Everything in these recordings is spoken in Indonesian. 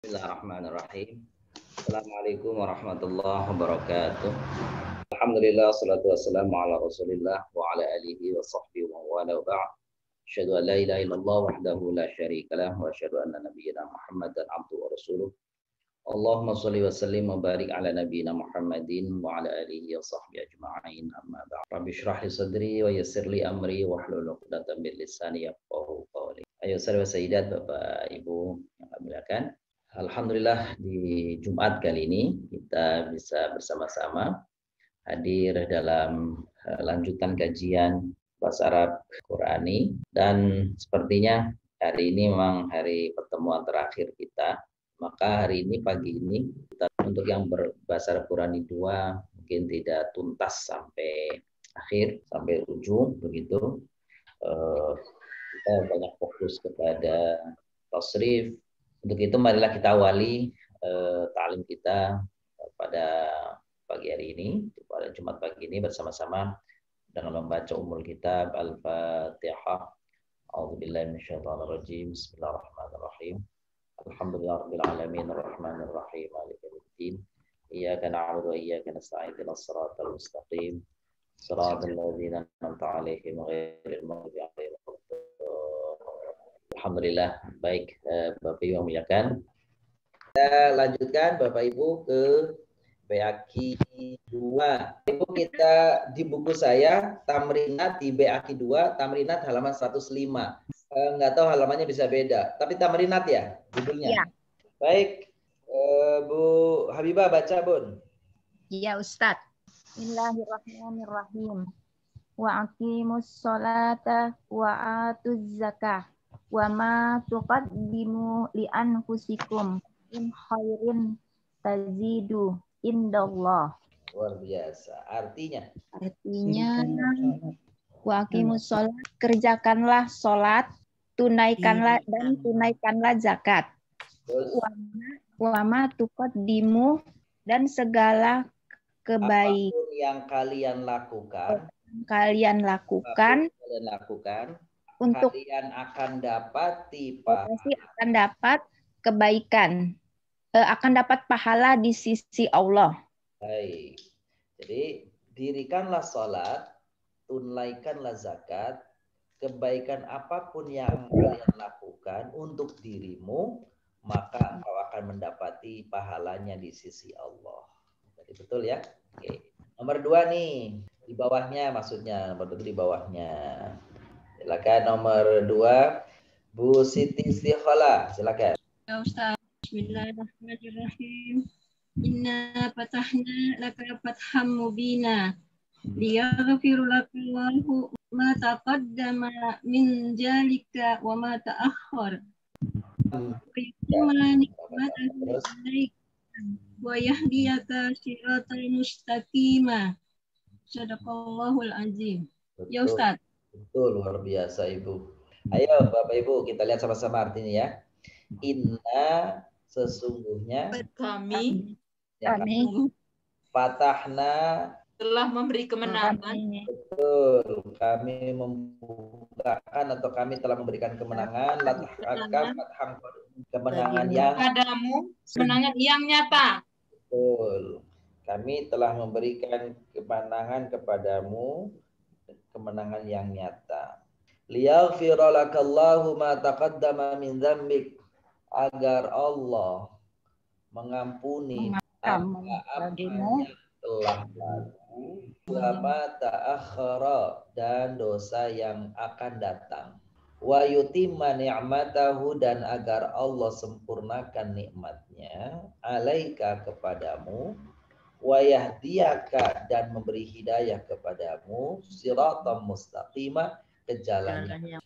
Bismillahirrahmanirrahim. Assalamualaikum warahmatullahi wabarakatuh. Alhamdulillah, salatu wassalamu ala rasulillah wa ala alihi wa sahbihi wa wala ba'd. Asyhadu an la ilaha illallah wahdahu la syarika lah wa asyhadu anna nabiyyana Muhammadan abduhu wa rasuluh. Allahumma shalli wa sallim wa barik ala nabiyyina Muhammadin wa ala alihi wa sahbihi ajma'in. Amma ba'd. Rabbi shrah li sadri wa yassir li amri wa hlul 'uqdatam min lisani yafqahu qawli. Ayo saudara sayyidat, Bapak Ibu yang kami muliakan. Alhamdulillah di Jumat kali ini kita bisa bersama-sama hadir dalam lanjutan kajian bahasa Arab Qurani, dan sepertinya hari ini memang hari pertemuan terakhir kita. Maka hari ini pagi ini kita untuk yang berbahasa Arab Qurani 2 mungkin tidak tuntas sampai akhir, sampai ujung begitu. Kita banyak fokus kepada tasrif. Untuk itu marilah kita awali ta'lim kita pada pagi hari ini, pada Jumat pagi ini bersama-sama dengan membaca umul kitab Al-Fatihah. A'udzubillahi minasyaitonirrajim. Bismillahirrahmanirrahim. Alhamdulillahirabbil alamin arrahmanir rahim maliki yaumiddin. Iyyaka na'budu wa iyyaka nasta'in ihdinas siratal mustaqim. Shiratal ladzina an'amta 'alaihim ghairil maghdubi 'alaihim waladdallin. Alhamdulillah, baik Bapak Ibu yang muliakan. Kita lanjutkan Bapak Ibu ke BAQ 2. Ibu kita di buku saya Tamrinat di BAQ 2, Tamrinat halaman 105. Nggak tahu halamannya bisa beda, tapi Tamrinat ya judulnya. Ya. Baik, Bu Habibah baca, Bun. Iya, Ustadz. Bismillahirrahmanirrahim. Wa aqimus sholata wa atuz zakah. Wa ma tuqaddimu li anfusikum in khairin tazidu indallah. Luar biasa. Artinya wa aqimus sholat, kerjakanlah sholat, tunaikanlah dan tunaikanlah zakat. Wa ma tuqaddimu, dan segala kebaikan yang kalian lakukan untuk kalian akan dapati akan dapat kebaikan, akan dapat pahala di sisi Allah. Baik. Jadi dirikanlah sholat, tunaikanlah zakat, kebaikan apapun yang kalian lakukan untuk dirimu, maka engkau akan mendapati pahalanya di sisi Allah. Jadi betul ya? Oke. Nomor 2 nih, di bawahnya maksudnya, nomor 2 di bawahnya. Silakan nomor 2, Bu Siti Istikhala, silakan. Ya Ustaz, bismillahirrahmanirrahim. Inna fatahna laka fatham mubina liyaghfir laka Allahu ma taqaddama min jalika wa ma ta'akhkhar. Wa yahdiyaka siratal mustaqima. Sadaqallahul azim. Ya Ustaz. Betul, luar biasa Ibu. Ayo Bapak Ibu kita lihat sama-sama artinya ya. Inna sesungguhnya kami fatahna telah memberi kemenangan. Betul, kami membukakan atau kami telah memberikan kemenangan, kemenangan yang padamu, kemenangan yang nyata. Betul, kami telah memberikan kemenangan kepadamu, kemenangan yang nyata. Liyaghfira lakallahu ma taqaddama min dzambik, agar Allah mengampuni apa yang telah lalu, wa ma ta'akhkhara, dan dosa yang akan datang. Wa yutimma ni'matahu, dan agar Allah sempurnakan nikmatnya, alaika kepadamu, wa yahdiyaka, dan memberi hidayah kepadamu, siratal mustaqimah, ke jalan yang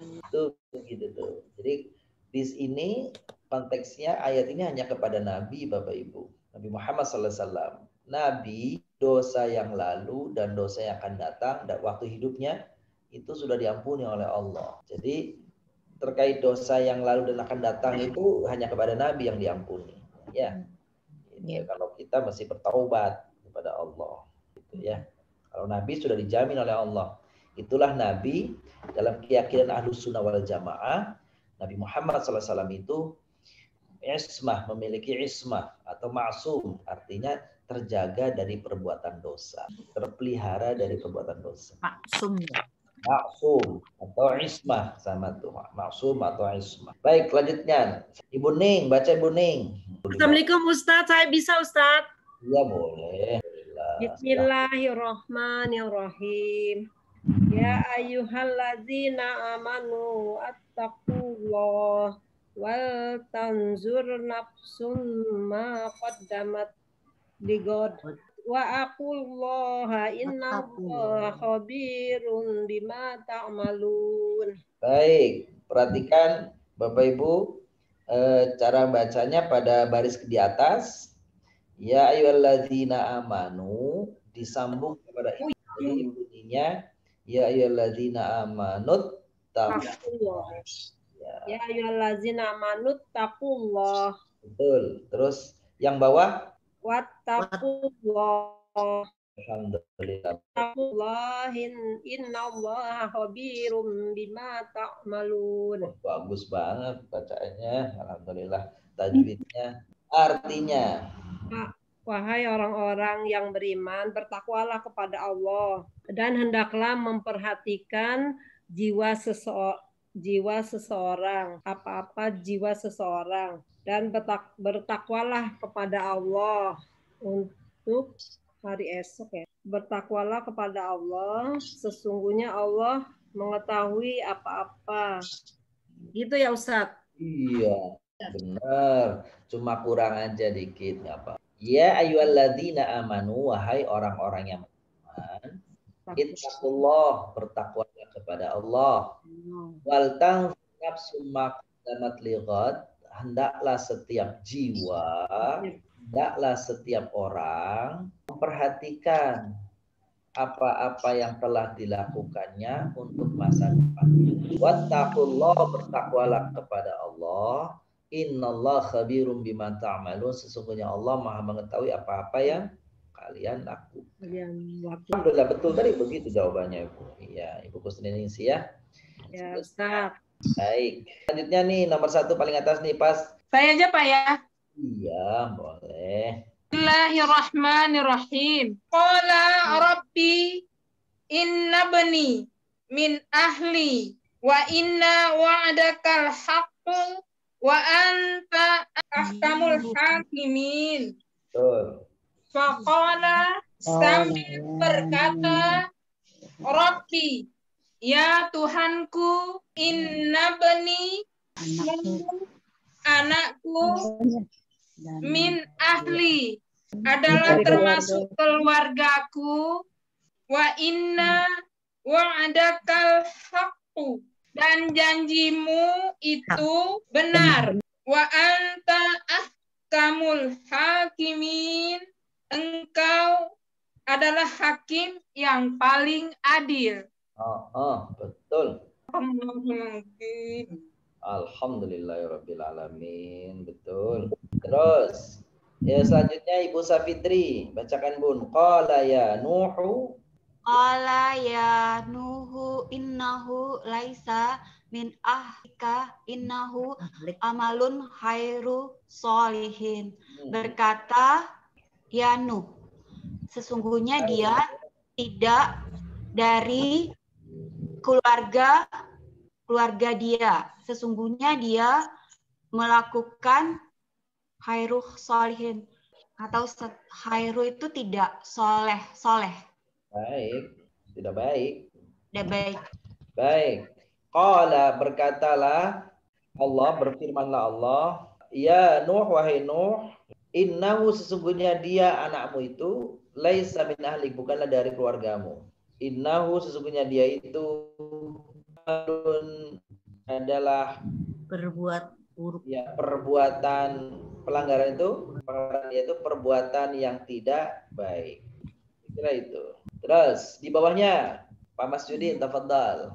itu begitu tuh. Jadi di sini konteksnya ayat ini hanya kepada Nabi, Bapak Ibu, Nabi Muhammad SAW. Nabi, dosa yang lalu dan dosa yang akan datang dan waktu hidupnya itu sudah diampuni oleh Allah. Jadi terkait dosa yang lalu dan akan datang itu hanya kepada Nabi yang diampuni. Ya. Kalau kita masih bertaubat kepada Allah, gitu ya. Kalau Nabi sudah dijamin oleh Allah, itulah Nabi dalam keyakinan Ahlus Sunnah wal Jamaah. Nabi Muhammad SAW itu Ismah, memiliki ismah atau ma'sum, artinya terjaga dari perbuatan dosa, terpelihara dari perbuatan dosa. Maksum. Ma'sum atau ismah sama tuh, ma'sum atau ismah. Baik, selanjutnya Ibu Ning, baca Ibu Ning. Assalamualaikum Ustadz, saya bisa Ustadz. Iya boleh. Bismillahirrahmanirrahim. Ya ayyuhalladzina amanu attaqullah wal tanzur nafsum ma qaddamat ligod wa aqullaha innallaha khabirun bima ta'malun. Baik, perhatikan Bapak Ibu cara bacanya pada baris di atas. Ya ayyuhalladzina amanu disambung kepada ini. Jadi bunyinya ya ayyuhalladzina amanut taqullah. Ya ayyuhallazina amanu taqullah. Betul. Terus yang bawah Wattaqullah. Alhamdulillah. Taqullahin innallaha khabirum bima ta'malun. Bagus banget bacaannya. Alhamdulillah. Tajwidnya. Artinya, wahai orang-orang yang beriman, bertakwalah kepada Allah dan hendaklah memperhatikan jiwa seseorang, apa-apa jiwa seseorang, dan bertakwalah kepada Allah untuk hari esok ya. Bertakwalah kepada Allah, sesungguhnya Allah mengetahui apa-apa. Gitu ya Ustadz? iya, benar. Cuma kurang aja dikit, nggak apa. Ya ayyuhalladzina amanu, wahai orang-orang yang beriman, ittaqullah, bertakwalah kepada Allah. Wal tanzur nafsum ma qaddamat lighad, hendaklah setiap jiwa, hendaklah setiap orang memperhatikan apa-apa yang telah dilakukannya untuk masa depan. Wattaqullah, bertakwalah kepada Allah. Innallaha khabirum bima ta'malun, sesungguhnya Allah Maha mengetahui apa-apa yang kalian lakukan. Alhamdulillah, betul tadi begitu jawabannya Ibu. Iya, Ibu Kusniningsi ya. Ya, Ustaz. Baik. Selanjutnya nih nomor 1 paling atas nih pas. Saya aja Pak ya. Iya, boleh. Bismillahirrahmanirrahim. Qala rabbi inna bani min ahli wa inna wa'adakal haqqu wa anta ahkamul hakimin. Betul. Faqala sambil berkata, Rabbi, ya Tuhanku, inna bani, anakku, min ahli, adalah termasuk keluargaku, wa inna wa'adakal haqqu, dan janjimu itu benar, wa anta ahkamul hakimin, engkau adalah hakim yang paling adil. Betul. Alhamdulillahirabbil alamin. Betul. Terus ya selanjutnya Ibu Safitri, bacakan Bun. Qala ya Nuhu. Qala ya Nuhu innahu laisa min ahlika innahu amalun khairu solihin. Berkata ya Nuh, sesungguhnya dia tidak dari keluarga dia. Sesungguhnya dia melakukan khairu solihin, atau khairu itu tidak soleh. Baik, tidak baik. Tidak baik. Baik. Qala, berkatalah Allah, berfirmanlah Allah, ya Nuh, wahai Nuh, innahu, sesungguhnya dia anakmu itu laisa min ahlik, bukanlah dari keluargamu. Innahu, sesungguhnya dia itu adalah berbuat buruk. Ya, perbuatan pelanggaran itu, perbuatan yang tidak baik. Kira itu. Terus di bawahnya Pak Mas Judin, tafadhal.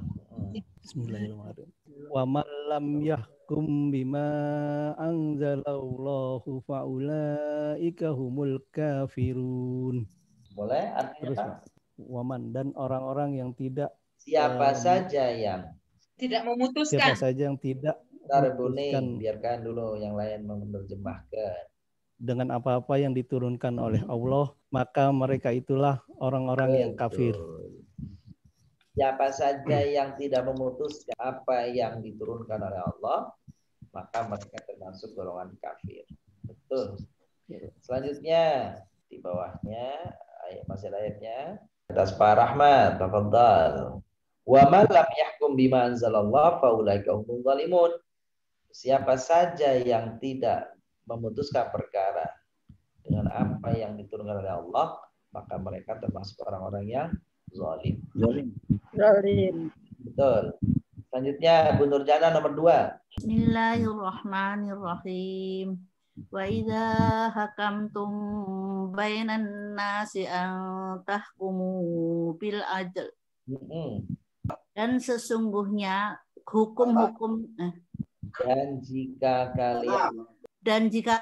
Bismillahirrahmanirrahim. Wa man lam yahkum bima anzalallahu faulaika humul kafirun. Boleh artinya? Waman, dan orang-orang yang tidak siapa saja yang tidak memutuskan. Siapa saja yang tidak Bentar Buni, biarkan dulu yang lain menerjemahkan. Dengan apa-apa yang diturunkan oleh Allah, maka mereka itulah orang-orang yang kafir. Siapa saja yang tidak memutuskan apa yang diturunkan oleh Allah, maka mereka termasuk golongan kafir. Betul. Selanjutnya di bawahnya masih ayatnya atas Pak Rahmat, tafadhal. Wa man lam yahkum bima anzalallah faulaika humul zalimun. Siapa saja yang tidak memutuskan perkara dengan apa yang diturunkan oleh Allah, maka mereka termasuk orang-orang yang zalim. Betul. Selanjutnya Bu Nurjana nomor 2. Bismillahirrahmanirrahim. Wa idza hakamtum bainan nasi an tahkumu bil adl. Dan sesungguhnya hukum-hukum dan jika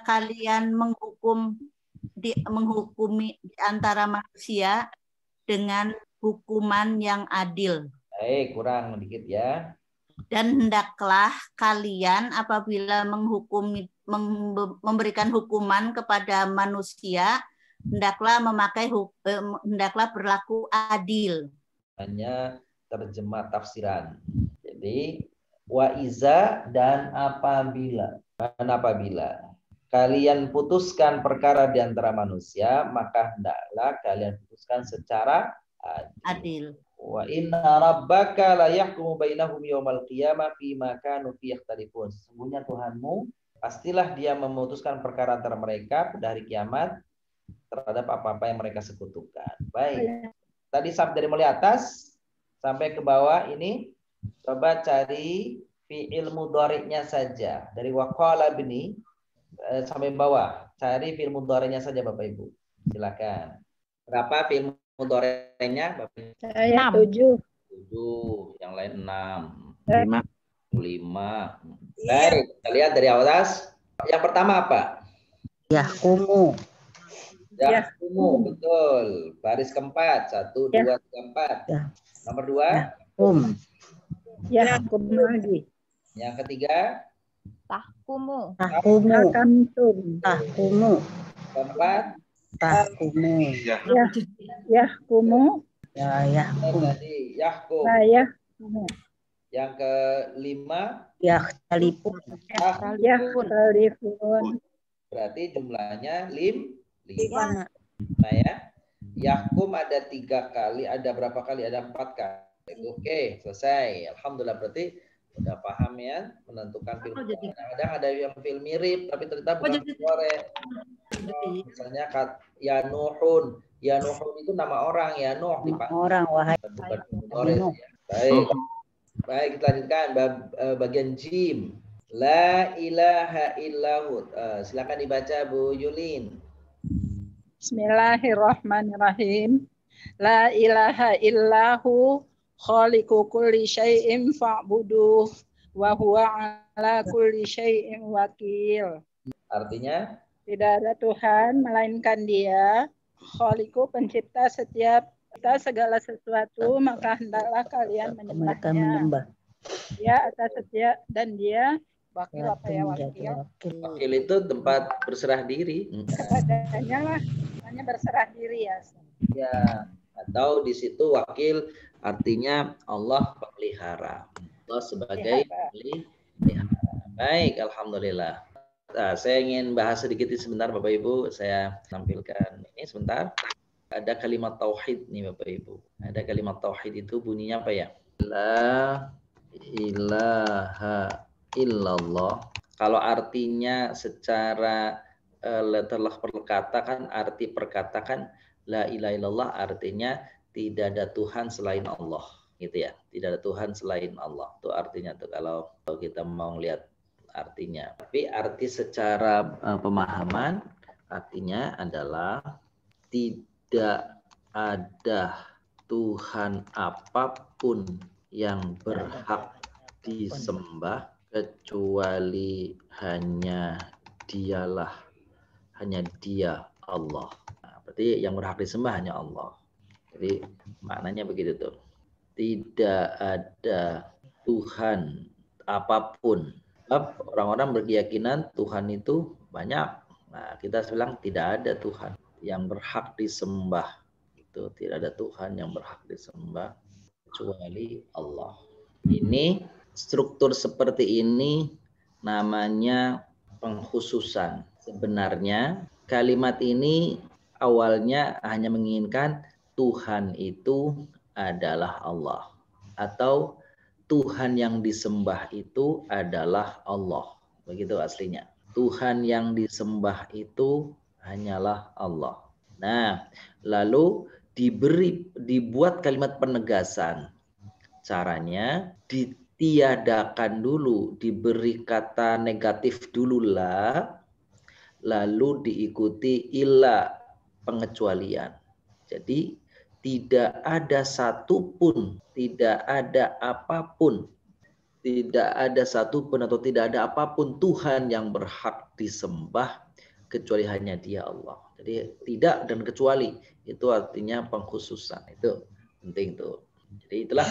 kalian menghukumi di antara manusia dengan hukuman yang adil. Kurang dikit ya. Dan hendaklah kalian apabila memberikan hukuman kepada manusia, hendaklah berlaku adil. Hanya terjemah tafsiran. Jadi wa iza dan apabila kalian putuskan perkara di antara manusia, maka hendaklah kalian putuskan secara adil. Wa inna rabbaka la yahkumu bainahum yaumal qiyamah fima kanu fihi yakhtalifun. Sesungguhnya Tuhanmu pastilah dia memutuskan perkara antara mereka pada hari kiamat terhadap apa-apa yang mereka sekutukan. Baik. Tadi dari mulai atas sampai ke bawah ini coba cari fi'il mudhari'nya saja. Dari waqala bini sampai bawah. Cari fi'il mudhari'nya saja Bapak Ibu. Silakan. Berapa fi'il mudhari'nya Bapak Ibu? Saya 7. 7, yang lain 6. 5. Baik, kita lihat dari atas. Yang pertama apa? Yahkumu. Yahkumu, betul. Baris keempat, 1, 2, 3, 4. Nomor 2. Yahkum lagi. Yang ketiga. Tahkumu. Tahkumu. Keempat. Tahkumu. Yahkumu. Yahkum. Yahkum. Yahkumu. Yang kelima. Yakhtalifun. Yakhtalifun. Berarti jumlahnya 5. Lima. Nah ya. Yahkum ada 3 kali, ada berapa kali? Ada 4 kali. Oke, selesai. Alhamdulillah, berarti udah paham ya menentukan film. Kadang-kadang ada yang film mirip tapi ternyata bukan sore. Misalnya ya Nuhun. Ya Nuhun itu nama orang, ya Nuh dipanggil Orang wahai. bukan sore. Ya. Baik. Baik, kita lanjutkan bagian jim. La ilaha illahu. Silakan dibaca Bu Yulin. Bismillahirrahmanirrahim. La ilaha illahu khaliqu kulli syai'in fa'buduh wa huwa ala kulli syai'in wakil. Artinya? Tidak ada Tuhan melainkan Dia, khaliqu pencipta segala sesuatu, maka hendaklah kalian menyembahnya. Dia atas setiap dan Dia wakil apa ya wakil? Wakil itu tempat berserah diri. Kepadanya lah, hanya berserah diri ya. Ya, atau di situ wakil artinya Allah pemelihara. Allah sebagai pemelihara. Baik, alhamdulillah. Nah, saya ingin bahas sedikit sebentar Bapak Ibu. Saya tampilkan ini sebentar. Ada kalimat tauhid nih Bapak Ibu. Ada kalimat tauhid itu bunyinya apa ya? La ilaha illallah. Kalau artinya secara letterlah perkata kan arti perkata kan la ilaha illallah artinya tidak ada Tuhan selain Allah, gitu ya. Tidak ada Tuhan selain Allah. Itu artinya tuh kalau kita mau lihat artinya. Tapi arti secara pemahaman artinya adalah tidak ada Tuhan apapun yang berhak disembah kecuali hanya Dia Allah. Nah, berarti yang berhak disembah hanya Allah. Jadi maknanya begitu tuh. Tidak ada Tuhan apapun Sebab orang-orang berkeyakinan Tuhan itu banyak. Nah, kita bilang tidak ada Tuhan yang berhak disembah. Itu tidak ada Tuhan yang berhak disembah kecuali Allah. Ini struktur seperti ini namanya pengkhususan. Sebenarnya kalimat ini awalnya hanya menginginkan Tuhan itu adalah Allah, atau Tuhan yang disembah itu adalah Allah. Begitu aslinya. Tuhan yang disembah itu hanyalah Allah. Nah, lalu dibuat kalimat penegasan. Caranya ditiadakan dulu, diberi kata negatif dulu lah, lalu diikuti illa, pengecualian. Jadi tidak ada satupun, tidak ada apapun, tidak ada satupun atau tidak ada apapun Tuhan yang berhak disembah kecuali hanya Dia, Allah. Jadi tidak dan kecuali itu artinya pengkhususan. Itu penting tuh. Jadi itulah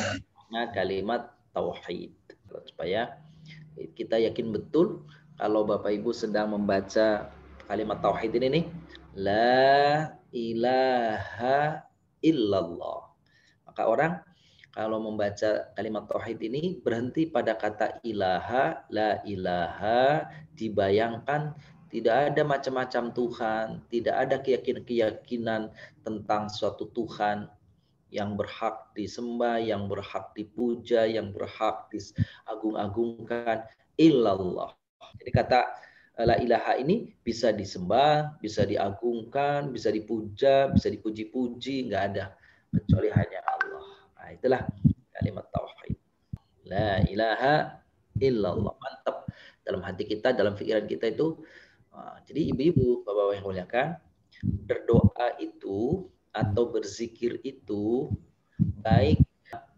kalimat tauhid. Supaya kita yakin betul kalau Bapak Ibu sedang membaca kalimat tauhid ini nih, la ilaha illallah. Maka orang kalau membaca kalimat tauhid ini berhenti pada kata ilaha, la ilaha, dibayangkan tidak ada macam-macam Tuhan, tidak ada keyakinan tentang suatu Tuhan yang berhak disembah, yang berhak dipuja, yang berhak diagung-agungkan, illallah. Jadi kata la ilaha ini bisa disembah, bisa diagungkan, bisa dipuja, bisa dipuji-puji, nggak ada kecuali hanya Allah. Nah, itulah kalimat tauhid. La ilaha illallah. Mantap dalam hati kita, dalam pikiran kita itu. Jadi ibu-ibu, bapak-bapak yang muliakan, berdoa itu atau berzikir itu baik,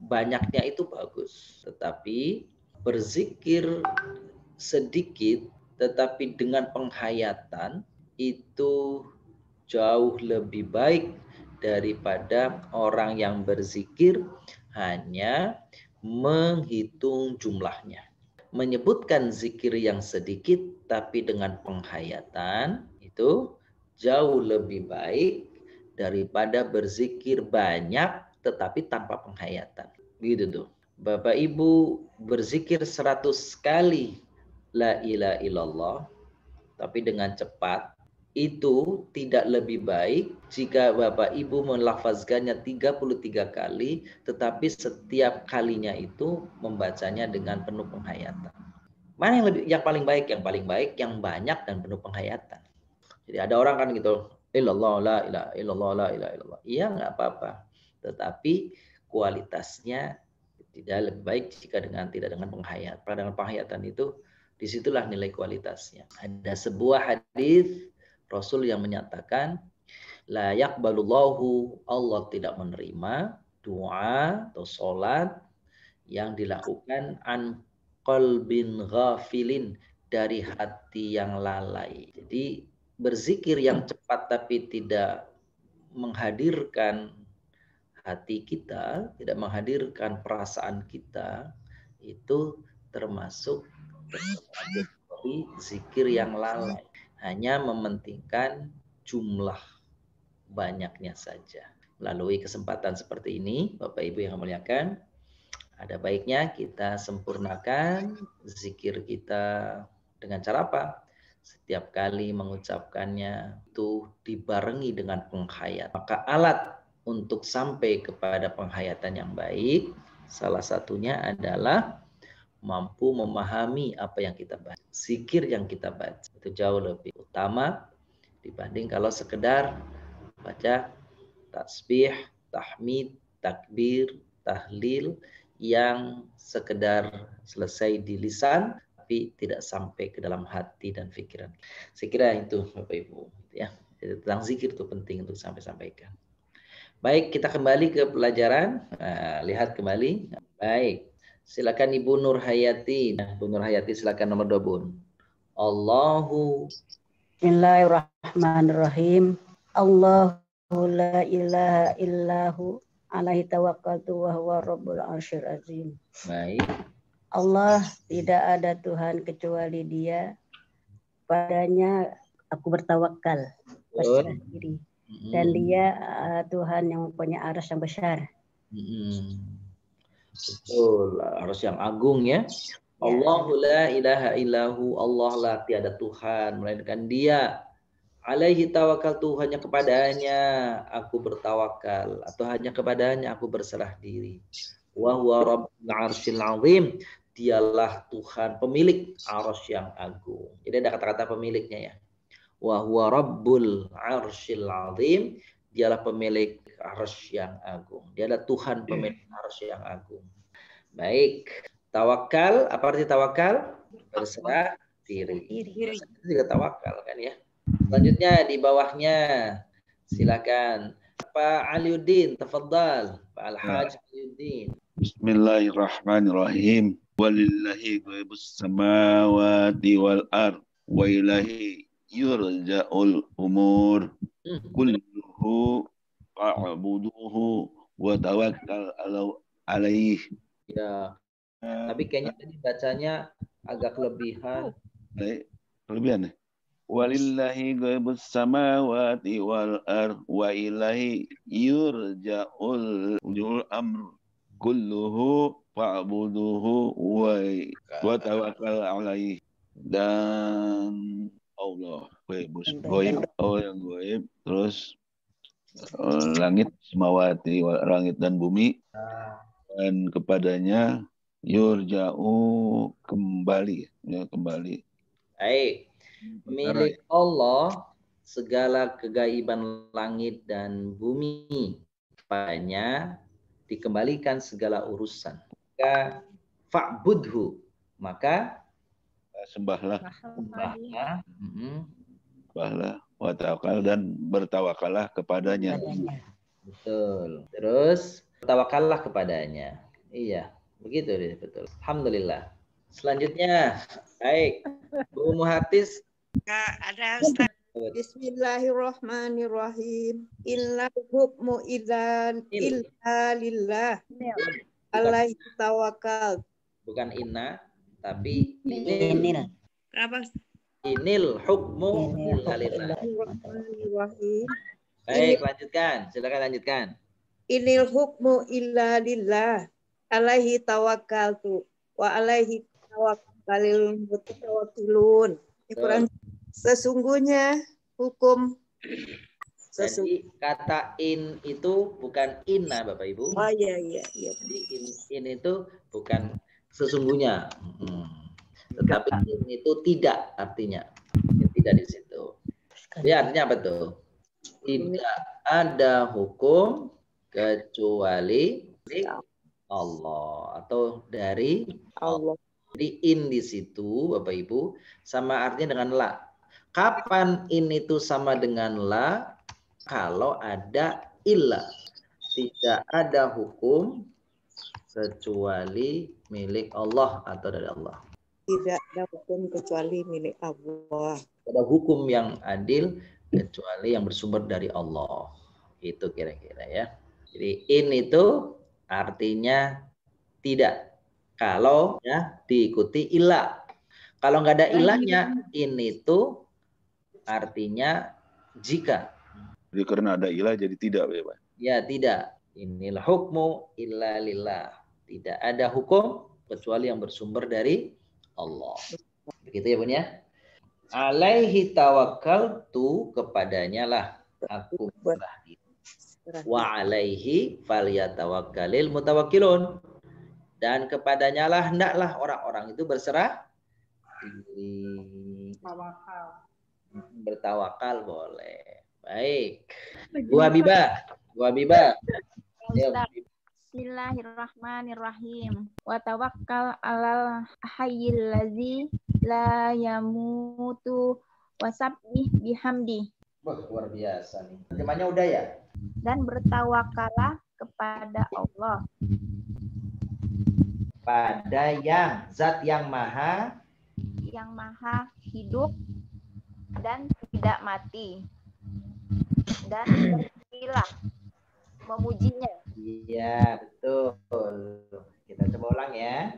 banyaknya itu bagus, tetapi berzikir sedikit tetapi dengan penghayatan itu jauh lebih baik daripada orang yang berzikir hanya menghitung jumlahnya. Menyebutkan zikir yang sedikit tapi dengan penghayatan itu jauh lebih baik daripada berzikir banyak tetapi tanpa penghayatan. Gitu tuh. Bapak Ibu berzikir 100 kali la ilaha illallah tapi dengan cepat, itu tidak lebih baik jika Bapak Ibu melafazkannya 33 kali tetapi setiap kalinya itu membacanya dengan penuh penghayatan. Mana yang paling baik? Yang paling baik yang banyak dan penuh penghayatan. Jadi ada orang kan gitu, illallah la ilaha illallah la ilaha illallah. Iya, nggak apa-apa. Tetapi kualitasnya tidak lebih baik jika tidak dengan penghayatan. Karena dengan penghayatan itu disitulah nilai kualitasnya. Ada sebuah hadis Rasul yang menyatakan la yaqbalullahu, Allah tidak menerima doa atau sholat yang dilakukan an qalbin ghafilin, dari hati yang lalai. Jadi berzikir yang cepat tapi tidak menghadirkan hati kita, tidak menghadirkan perasaan kita, itu termasuk zikir yang lalai, hanya mementingkan jumlah banyaknya saja. Melalui kesempatan seperti ini, Bapak Ibu yang memuliakan, ada baiknya kita sempurnakan zikir kita dengan cara apa? Setiap kali mengucapkannya itu dibarengi dengan penghayatan. Maka alat untuk sampai kepada penghayatan yang baik, salah satunya adalah mampu memahami apa yang kita baca. Zikir yang kita baca itu jauh lebih utama dibanding kalau sekedar baca tasbih, tahmid, takbir, tahlil yang sekedar selesai di lisan tapi tidak sampai ke dalam hati dan pikiran. Saya kira itu Bapak Ibu ya. Jadi tentang zikir itu penting untuk sampaikan. Baik, kita kembali ke pelajaran. Lihat kembali. Baik. Silakan Ibu Nur Hayati. Bu Nur Hayati silakan nomor 2, Bun. Allahu Bismillahirrahmanirrahim. Allahu la ilaha illahu alaihi tawakkaltu wa huwa rabbul arsyil azim. Baik. Allah tidak ada Tuhan kecuali Dia. Padanya aku bertawakal, berserah diri. Dan Dia Tuhan yang mempunyai arsy yang besar. Betul, arsy yang agung ya. Allahu la ilaha illahu, Allah lah tiada Tuhan melainkan Dia. Alaihi tawakaltu, hanya kepadanya aku bertawakal, atau hanya kepadanya aku berserah diri. Wa huwa rabbul arsyil azim, dialah Tuhan pemilik arsy yang agung. Jadi ada kata-kata pemiliknya ya. Wa huwa rabbul arsyil azim, dialah pemilik arsy yang agung. Dia adalah Tuhan pemilik arsy yang agung. Baik, tawakal, apa arti tawakal? Berserah diri. Itu juga tawakal kan ya. Selanjutnya di bawahnya silakan Pak Aliuddin, tafadhal. Pak Al-Hajj Aliuddin. Bismillahirrahmanirrahim. Walillahi ghaibus samawati wal ard wa ilahi yurja'ul umur. Kulluhu fa'buduhu wa tawakkal alaih. Ya. Tapi kayaknya tadi bacanya agak kelebihan. Kelebihan ya? Walillahi ghaibus samawati wal ard wa ilahi yurja'ul amr. Kulluhu fa'buduhu wa tawakkal alaih. Dan Allah goib, Allah yang goib, terus langit samawati, langit dan bumi, dan kepadanya yurja'u, kembali, ya, kembali. Baik, milik Allah segala kegaiban langit dan bumi, kepadanya dikembalikan segala urusan. Maka fa'budhu, maka sembahlah, wa tawakkal, dan bertawakallah kepadanya. Betul. Terus bertawakallah kepadanya. Iya, begitu betul. Alhamdulillah. Selanjutnya, baik, Bu Muhatis. Ada Ustaz. Bismillahirrahmanirrahim. Innal hukmu illa lillah. Alaihi tawakkal. Bukan inna, tapi inil. Apa? Inil hukmu illa lillah. Baik, lanjutkan. Silakan lanjutkan. Inil hukmu illa lillah. Alaihi tawakkaltu wa alaihi tawakkalul mutawakkilun. Kurang sesungguhnya hukum. Jadi kata in itu bukan inna, Bapak Ibu. Oh iya. Jadi in itu bukan sesungguhnya. Tetapi in itu tidak, artinya. Tidak di situ. Jadi artinya apa tuh? Tidak ada hukum kecuali Allah atau dari Allah. Jadi in di situ Bapak Ibu sama artinya dengan la. Kapan in itu sama dengan la? Kalau ada illa. Tidak ada hukum kecuali milik Allah atau dari Allah. Tidak ada hukum kecuali milik Allah. Tidak ada hukum yang adil kecuali yang bersumber dari Allah. Itu kira-kira ya. Jadi in itu artinya tidak. Kalau ya diikuti ilah. Kalau nggak ada ilahnya, in itu artinya jika. Jadi karena ada ilah jadi tidak, Pak. Ya tidak. Inilah hukmu illa lillah. Tidak ada hukum kecuali yang bersumber dari Allah. Begitu ya Bun ya. Alaihi tawakkaltu, kepadanya lah aku berserah diri. Wa alaihi falyatawakkalil mutawakkilun. Dan kepadanya lah hendaklah orang-orang itu berserah diri. Bertawakal boleh. Baik. Bu Habibah. Bismillahirrahmanirrahim. Wa tawakkal 'alal hayyil ladzi la yamutu wa sabbih bihamdi. Wah, luar biasa nih. Terjemahnya udah ya? Dan bertawakallah kepada Allah. Pada yang zat yang maha hidup dan tidak mati. Dan bersilah memujinya. Iya, betul. Kita coba ulang ya.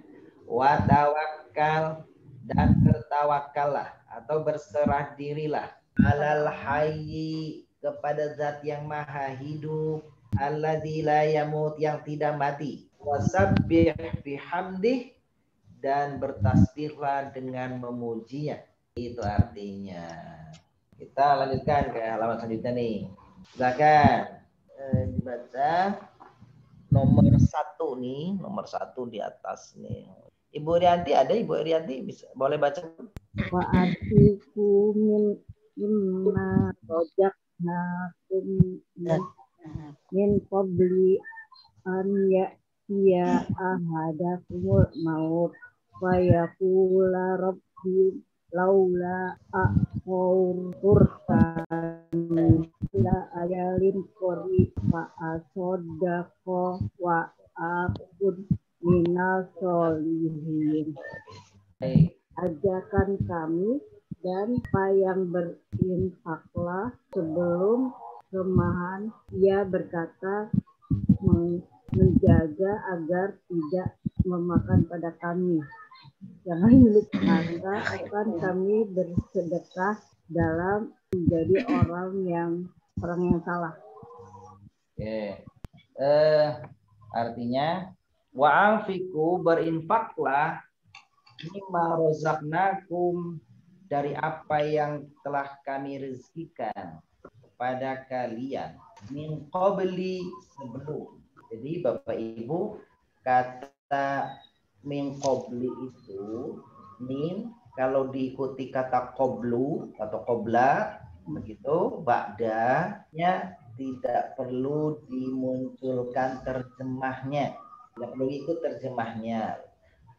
Wa tawakkal, dan bertawakallah atau berserah dirilah, alal hayyi, kepada zat yang maha hidup, alladzi la yamut, yang tidak mati, wasabbih bihamdih, dan bertasbihlah dengan memujinya. Itu artinya. Kita lanjutkan ke halaman selanjutnya nih. Silakan dibaca nomor 1 nih, nomor 1 di atas nih. Ibu Rianti ada? Ibu Rianti bisa boleh baca? Wa atiku mimma rojaknakum min qabli an ya'tiya ahadakumul maut wa yaqula rabbi laula akhurtani ila ajalin qarib fa asaddaqa wa akun minal sholihin. Ajarkan kami dan yang berinfaklah sebelum kemahan. Ia berkata, menjaga agar tidak memakan pada kami. Jangan lupa akan kami bersedekah dalam menjadi orang yang salah. Oke. Artinya wa'anfiku, berinfaklah, mimma rozaqnakum, dari apa yang telah kami rezekikan kepada kalian, min qabli, sebelum. Jadi Bapak Ibu, kata min qabli itu, min kalau diikuti kata qablu atau qabla begitu, ba'danya tidak perlu dimunculkan terjemahnya, tidak perlu ikut terjemahnya,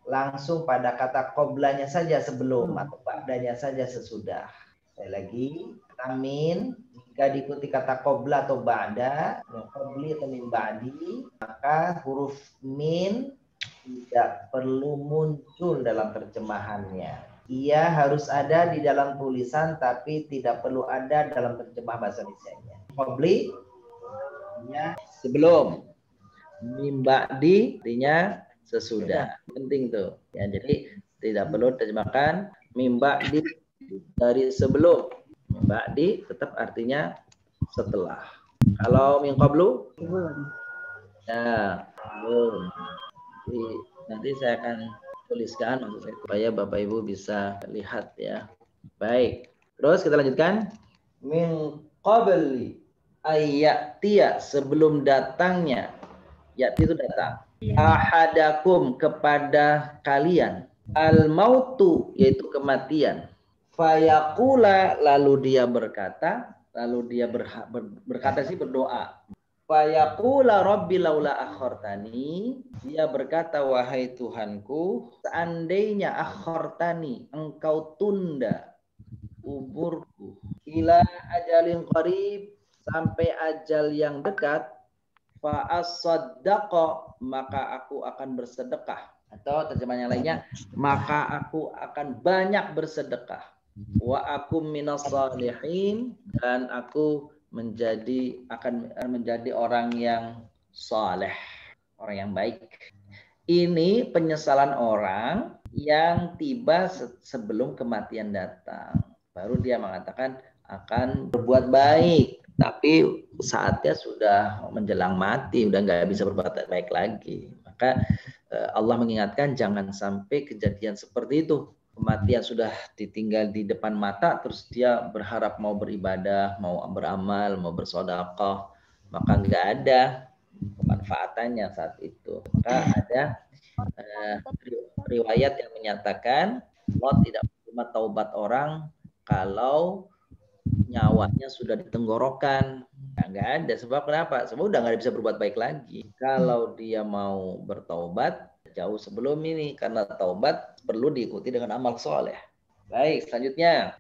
langsung pada kata qoblanya saja sebelum atau ba'danya saja sesudah. Sekali lagi, kata min jika diikuti kata qobla atau ba'da, qobli atau min ba'di, maka huruf min tidak perlu muncul dalam terjemahannya. Ia harus ada di dalam tulisan tapi tidak perlu ada dalam terjemah bahasa Indonesia-nya. Qobli artinya sebelum, min ba'di artinya sesudah. Penting tuh. Ya, jadi tidak perlu terjemahkan min ba'di dari sebelum. Min ba'di tetap artinya setelah. Kalau min qablu? Ya, belum. Jadi, nanti saya akan tuliskan supaya Bapak Ibu bisa lihat ya. Baik. Terus kita lanjutkan. Min qabli ayyatiya, sebelum datangnya. Yati itu datang. Ahadakum, kepada kalian, al mautu, yaitu kematian, fayaqula, lalu dia berkata, berdoa, fayaqula rabbi laula akhartani, dia berkata, wahai Tuhanku, seandainya akhartani, engkau tunda umurku, ila ajalin qarib, sampai ajal yang dekat, fa as-saddaqa, maka aku akan bersedekah, atau terjemahan yang lainnya, maka aku akan banyak bersedekah, wa akum minas shalihin, dan aku akan menjadi orang yang saleh, orang yang baik. Ini penyesalan orang yang tiba sebelum kematian datang, baru dia mengatakan akan berbuat baik. Tapi saatnya sudah menjelang mati, udah nggak bisa berbuat baik lagi. Maka Allah mengingatkan jangan sampai kejadian seperti itu. Kematian sudah ditinggal di depan mata, terus dia berharap mau beribadah, mau beramal, mau bersedekah, maka nggak ada kemanfaatannya saat itu. Maka ada riwayat yang menyatakan Allah tidak menerima taubat orang kalau nyawanya sudah ditenggorokan. Nggak ada. Sebab kenapa? Sebab udah nggak bisa berbuat baik lagi. Kalau dia mau bertaubat jauh sebelum ini, karena taubat perlu diikuti dengan amal soleh. Baik, selanjutnya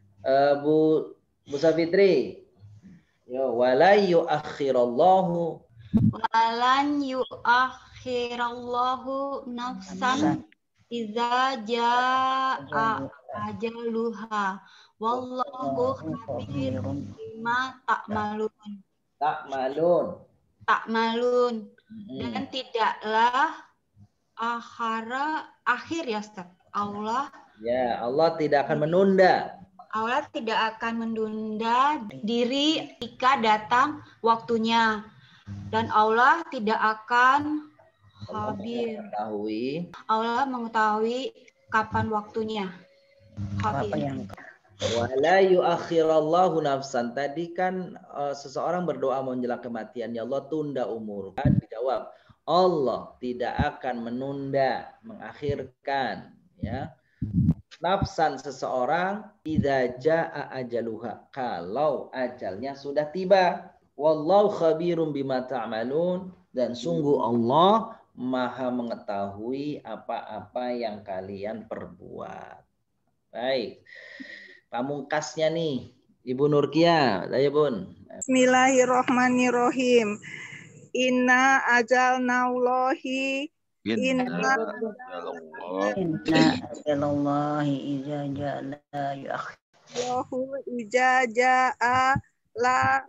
Bu Safitri. Yo, walan yuakhirallahu nafsan idza jaa ajaluha. Wallahu khabirun bima ta'malun. Dan tidaklah akhir ya Ustaz. Allah tidak akan menunda. Allah tidak akan menunda diri ketika datang waktunya. Dan Allah tidak akan Allah mengetahui kapan waktunya. Wala yuakhirallahu nafsan. Tadi kan seseorang berdoa menjelang kematian, ya Allah tunda umur. Dijawab, Allah tidak akan menunda, mengakhirkan, ya. Nafsan seseorang idza jaa ajaluha, kalau ajalnya sudah tiba. Wallahu khabirum bima ta'malun, dan sungguh Allah Maha mengetahui apa-apa yang kalian perbuat. Baik. Pamungkasnya nih, Ibu Nurkia, saya Bun. Bismillahirrahmanirrahim. Inna ajalnallahi Ajalullahi iza ja'ala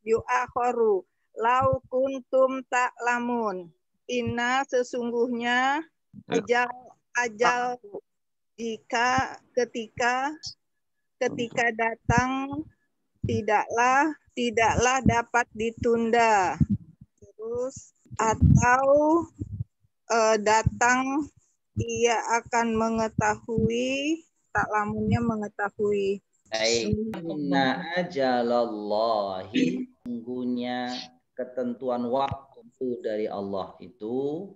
yu'akhiru lau kuntum ta'lamun. Inna sesungguhnya ajal jika ketika datang tidaklah dapat ditunda. Terus atau datang ia akan mengetahui, tak lamunnya mengetahui. Inna ajalallahi, sungguhnya ketentuan waktu dari Allah itu.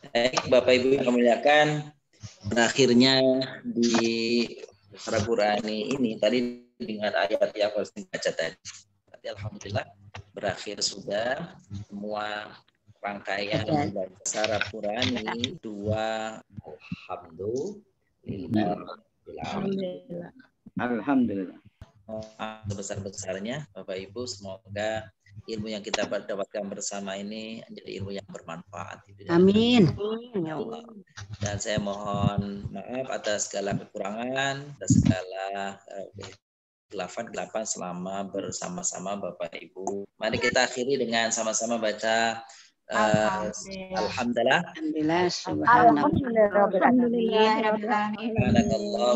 Baik, Bapak Ibu yang memuliakan, berakhirnya di Al Qurani ini tadi dengan ayat yang harus dibaca tadi. Tapi alhamdulillah berakhir sudah semua rangkaian bahasa Arab Qurani 2. Alhamdulillah. Sebesar-besarnya Bapak Ibu, semoga ilmu yang kita dapatkan bersama ini menjadi ilmu yang bermanfaat. Amin. Ya Allah. Dan saya mohon maaf atas segala kekurangan, atas segala khilafan selama bersama-sama Bapak Ibu. Mari kita akhiri dengan sama-sama baca Alhamdulillah. Alhamdulillah. Alhamdulillah. Alhamdulillah.